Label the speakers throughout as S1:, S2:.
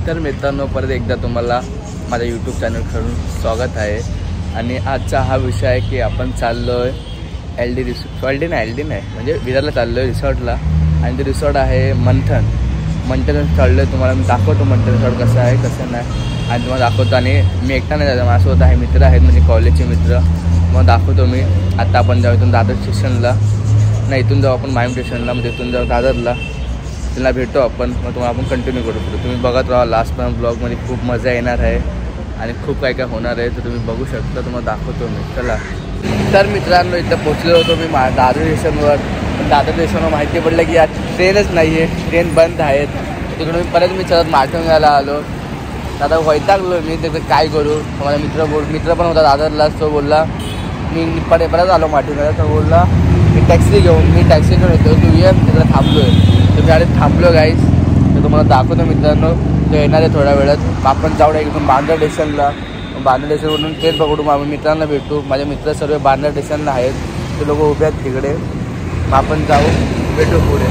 S1: तर मित्रांनो, परत एकदा तुम्हाला माझ्या यूट्यूब चॅनलकडून स्वागत आहे. आणि आजचा हा विषय आहे की आपण चाललो आहे एल डी नाही म्हणजे विरारला चाललो आहे रिसॉर्टला. आणि ते रिसॉर्ट आहे मंथन चाललो आहे. तुम्हाला मी दाखवतो मंथन रिसॉर्ट कसं आहे कसं नाही आणि तुम्हाला दाखवतो. आणि मी एकटा नाही जायचं, माझ्यासोबत आहे मित्र आहेत म्हणजे कॉलेजचे मित्र. मग दाखवतो मी. आता आपण जाऊ इथून दादर स्टेशनला, नाही इथून जाऊ आपण माहीम स्टेशनला, म्हणजे इथून जाऊ दादरला. त्यांना भेटतो आपण. मग तुम्हाला आपण कंटिन्यू करू. तुम्ही बघत राहा लास्टपर्यंत ब्लॉगमध्ये. खूप मजा येणार आहे आणि खूप काय काय होणार आहे तर तुम्ही बघू शकता. तुम्हाला दाखवतो मी. चला. तर मित्रांनो, इथं पोचलो होतो मी दादर स्टेशनवर. पण दादर स्टेशनवर माहिती पडलं की आज ट्रेनच नाही आहे, ट्रेन बंद आहेत. तिकडून परत मी चलत मार्टंगाला आलो. दादा वैतागलो मी, त्याचं काय करू. मला मित्र पण होता दादरलाच. तो बोलला मी परत आलो मार्टंगाला. तर बोलला मी टॅक्सी घेऊन येतो, तू ये. तिकडे थांबलो आहे. तर मी अरे थांबलो गाईस. तर तुम्हाला दाखवतो मित्रांनो. तो येणार आहे थोड्या वेळात. आपण जाऊ एकदम बांद्रा स्टेशनला. बांद्रा स्टेशनवरून ट्रेन पकडू. मग आम्ही मित्रांना भेटू. माझे मित्र सर्व बांद्रा स्टेशनला आहेत. ते लोक उभे आहेत तिकडे. मग आपण जाऊ, भेटू पुढे.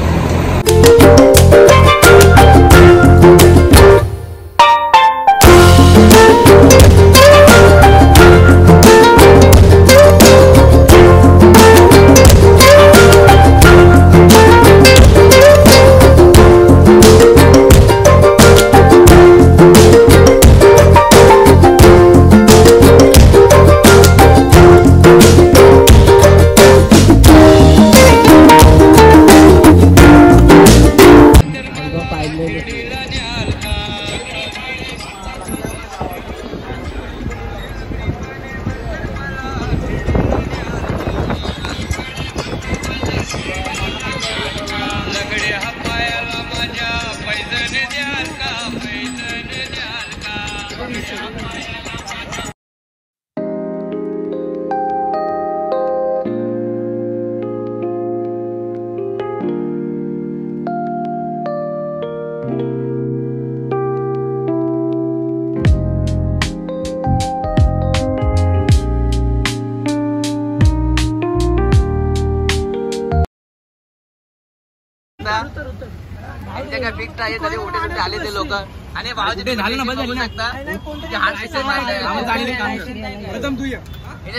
S1: फिक्स आहे तरी उठे आले ते लोक. आणि भावाचे झाले ना बघू शकता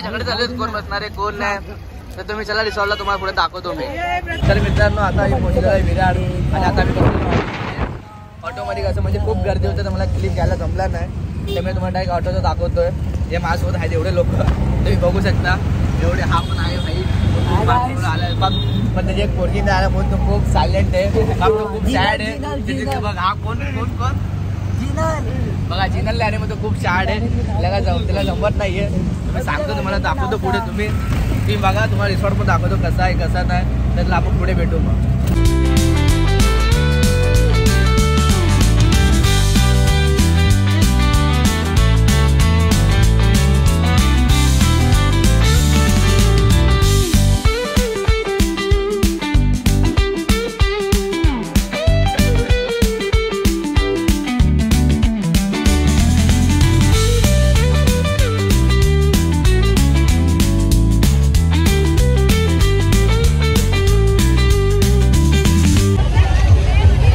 S1: झगडे चालू आहेत, कोण बसणार आहे कोण नाही. तर तुम्ही चला रिसॉर्टला, तुम्हाला पुढे दाखवतो मी. तर मित्रांनो, आता मी पोहोचलेलो आहे विरार. आणि आता मी ऑटोमध्ये कसं म्हणजे खूप गर्दी होतं तर मला क्लिप घ्यायला जमला नाही. त्यामुळे तुम्हाला डायरेक्ट ऑटोचं दाखवतोय. हे माझ्यासोबत आहेत एवढे लोक, तुम्ही बघू शकता. एवढे हा पण आहे भाई आलाय बघ. पण त्याची एक पोरगी नाही आला म्हणून तो खूप सायलेंट आहे. तो खूप सॅड आहे. बघ हा कोण बघा जिनलला आहे. मग तो खूप सॅड आहे. त्याला जमत नाहीये. मी सांगतो तुम्हाला, दाखवतो पुढे. तुम्ही बघा, तुम्हाला रिसॉर्ट पण दाखवतो कसा आहे कसा नाही. त्याला आपण पुढे भेटू मग.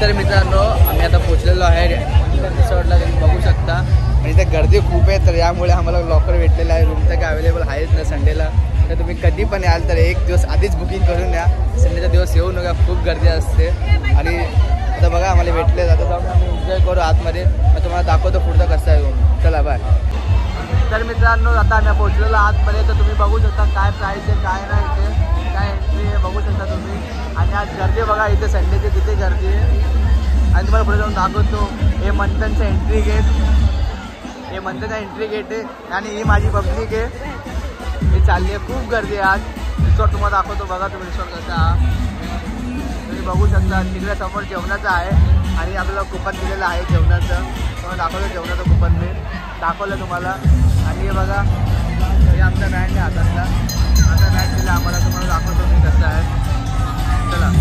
S1: तर मित्रांनो, आम्ही आता पोचलेलो आहे रिसॉर्टला. तुम्ही बघू शकता. आणि इथे गर्दी खूप आहे, तर यामुळे आम्हाला लॉकर भेटलेलं आहे. रूम तर काय अवेलेबल आहेच ना संडेला. तर तुम्ही कधी पण याल तर एक दिवस आधीच बुकिंग करून या. संडेचा दिवस येऊ नका, खूप गर्दी असते. आणि आता बघा आम्हाला भेटले. आता जाऊन आम्ही एन्जॉय करू आतमध्ये. मग तुम्हाला दाखवतो पुढचं कसं आहे रूम. चला बाय. तर मित्रांनो, आता आम्ही पोचलेलो आतमध्ये. तर तुम्ही बघू शकता काय प्राईस आहे काय नाही इथे, काय एंट्री आहे बघू शकता तुम्ही. आणि आज गर्दी बघा इथे संडेची किती गर्दी आहे. आणि तुम्हाला पुढे जाऊन दाखवतो. हे मंथनचं एंट्री गेट, हे मंथनचं एंट्री गेट आहे. आणि ही माझी पब्लिक आहे, हे चालली आहे. खूप गर्दी आहे आज. रिसॉर्ट तुम्हाला दाखवतो. बघा तुम्ही रिसॉर्ट कसा तुम्ही बघू शकता. तिकडे समोर जेवणाचं आहे आणि आपल्याला कुपन दिलेलं आहे जेवणाचं. तुम्हाला दाखवलं जेवणाचं कुपन मी दाखवलं तुम्हाला. आणि हे बघा, हे आमचा बँड आहे हातातला. आता बँड दिला आम्हाला. तुम्हाला दाखवतो मी कसं आहे. चला.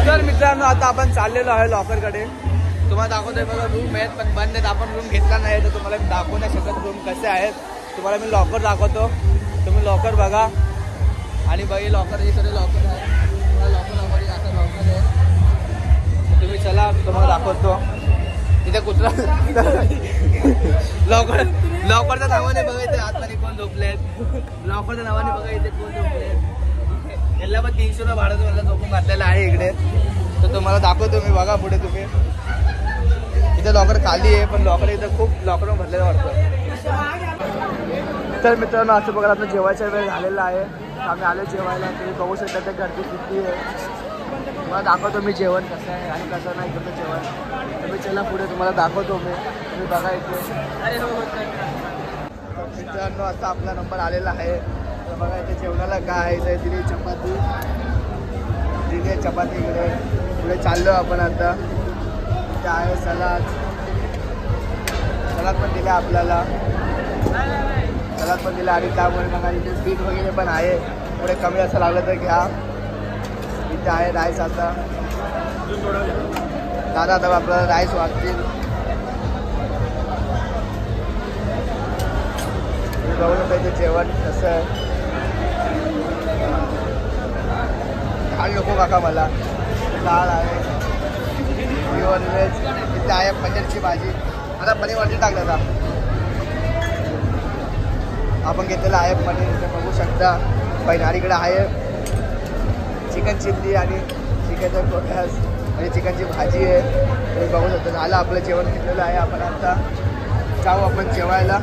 S1: तर मित्रांनो, आता आपण चाललेलो आहे लॉकरकडे. तुम्हाला दाखवतोय बघा रूम आहेत पण बंद आहेत. आपण रूम घेतला नाही तर तुम्हाला मी दाखवू नाही शकत रूम कसे आहेत. तुम्हाला मी लॉकर दाखवतो. तुम्ही लॉकर बघा. आणि बाई लॉकर हे सगळे लॉकर आहे. तुम्हाला लॉकर आता लॉकर आहे. तुम्ही चला तुम्हाला दाखवतो. तिथे कुत्रा लवकरच्या नावाने बघा इथे आतमध्ये कोण झोपलेत. लवकरच्या नावाने बघा इथे कोण झोपलेत. याला पण 300 रुपये भाडं मला झोपून घातलेलं आहे इकडे. तर तुम्हाला दाखवतो मी, बघा पुढे तुम्ही. इथे लॉकर खाली आहे पण लॉकर इथं खूप लॉकर भरलेलं वाटतं. तर मित्रांनो असं बघा आपलं जेवायचा वेळ झालेला आहे. आम्ही आलो जेवायला. तुम्ही बघू शकता त्या गर्दी किती आहे. तुम्हाला दाखवतो मी जेवण कसं आहे आणि कसं नाही करतो जेवण. तुम्ही चला पुढे तुम्हाला दाखवतो मी. तुम्ही बघा इथे मित्रांनो असा आपला नंबर आलेला आहे. तर बघा इथे जेवणाला काय आहे. दिली चपाती, दिली आहे चपाती. इकडे पुढे चाललो आपण आता. इथे आहे सलाद, सलाद पण दिला आपल्याला. सलाद पण दिला आणि त्यामुळे मग इथे बीट वगैरे पण आहे. पुढे कमी असं लागलं तर घ्या. इथे आहे राईस. आता दादा आता आपल्याला राईस वाटतील. बघू शकता इथे जेवण कसं आहे. डाळ नको काका मला. डाळ आहे, प्युअर व्हेज. इथे आहे पनीरची भाजी. आता पनीर वरती टाकलं आता आपण घेतलेलं आहे पनीर. इथे बघू शकता. इकडे आहे चिकन चिल्ली आणि चिकनचा कोट्यास आणि चिकनची भाजी आहे. तुम्ही बघू शकता. झालं आपलं जेवण घेतलेलं आहे. आपण आता जाऊ आपण जेवायला.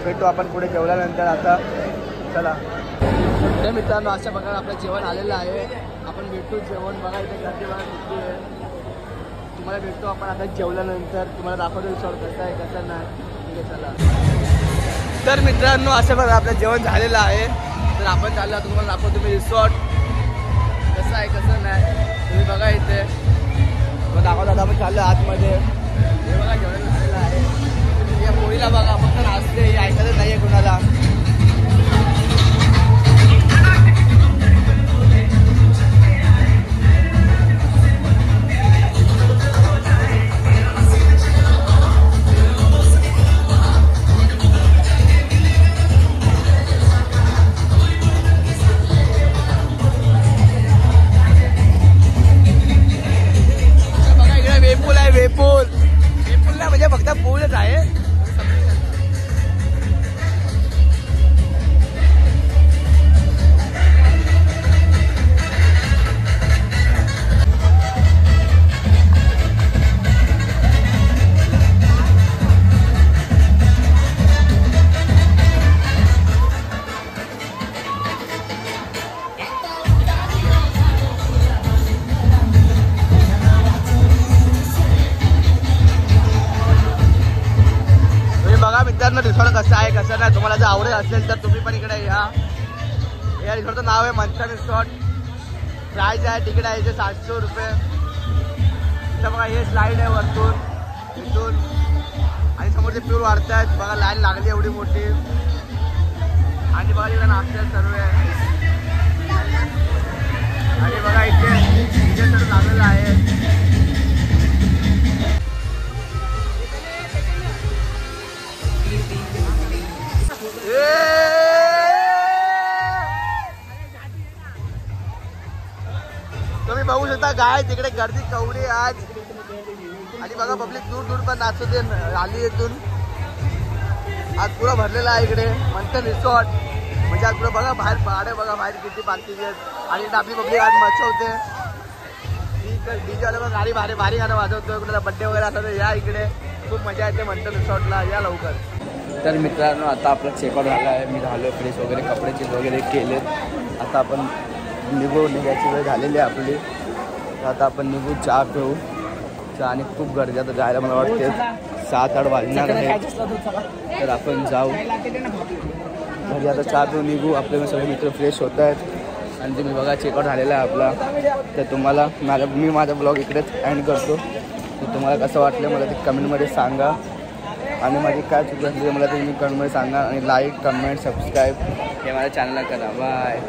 S1: भेटू आपण पुढे जेवल्यानंतर. आता चला. तर मित्रांनो अशा प्रकारे आपलं जेवण आलेलं आहे. आपण भेटू जेवण. बघा इथे गर्दी बघा किती आहे. तुम्हाला भेटतो आपण आता जेवल्यानंतर. तुम्हाला दाखवतो रिसॉर्ट कसं आहे कसं नाही. ठीक आहे चला. तर मित्रांनो अशा प्रकारे आपलं जेवण झालेलं आहे. तर आपण चाललो तुम्हाला दाखवतो मी रिसॉर्ट कसं आहे कसं नाही. तुम्ही बघा इथे मग दाखवतो. आता आपण चाललो आतमध्ये. हे बघा जेवण झालेलं आहे. या पोळीला बघा फक्त नाचते. हे ऐकायचं नाही आहे कुणाला. वेपूल नाही म्हणजे फक्त पूलच आहे. मित्रांनो रिसॉर्ट कसं आहे कसं नाही तुम्हाला जर आवडेल असेल तर तुम्ही पण इकडे या. या रिसॉर्टचं नाव आहे मंथन रिसॉर्ट. प्राईस आहे तिकीट आहे इथे 700 रुपये. इथं बघा हे स्लाईड आहे वरतून इथून आणि समोर ते प्यूर वाढत आहेत. बघा लाईन लागली एवढी मोठी. आणि बघा इकडे नाश्ता सर्व आहे. आणि बघा इथे सर्व लागलेलं आहे. तुम्ही बघू शकता गाय तिकडे गर्दी कवडी आज. आणि बघा पब्लिक दूर दूर पण नाचते आली इथून. आज पुरा भरलेला आहे इकडे मंथन रिसॉर्ट. म्हणजे आज पुरा बघा बाहेर भाडे बघा बाहेर किती पार्किंग आहेत. आणि आपली पब्लिक आज मचवते. डीजे वाला पण गाडी भारी भारी गाणं वाजवतोय. कुणाला बड्डे वगैरे असं तर या इकडे खूप मजा येते मंथन रिसॉर्टला. या लवकर. तर मित्रांनो आता आपला चेकआउट झाला आहे. मी झालो फ्रेश वगैरे कपडे चेंज वगैरे केलेत. आता आपण निघायची वेळ झालेली आहे आपली. तर आता आपण निघू चहा पिऊ. चहा आणि खूप गर्दी आता जायला मला वाटते 7-8 वाजणार आहे. तर आपण जाऊ घरी आता चहा पिऊ निघू. आपले सगळे मित्र फ्रेश होत आहेत आणि तुम्ही बघा चेकआउट झालेला आहे आपला. तर तुम्हाला मी माझा ब्लॉग इकडेच एंड करतो. तर तुम्हाला कसं वाटलं मला ते कमेंटमध्ये सांगा. आणि माझी काय चुकी असली मला तुम्ही कमेंटमध्ये सांगा. आणि लाईक कमेंट सबस्क्राईब हे माझ्या चॅनलला करा. बाय.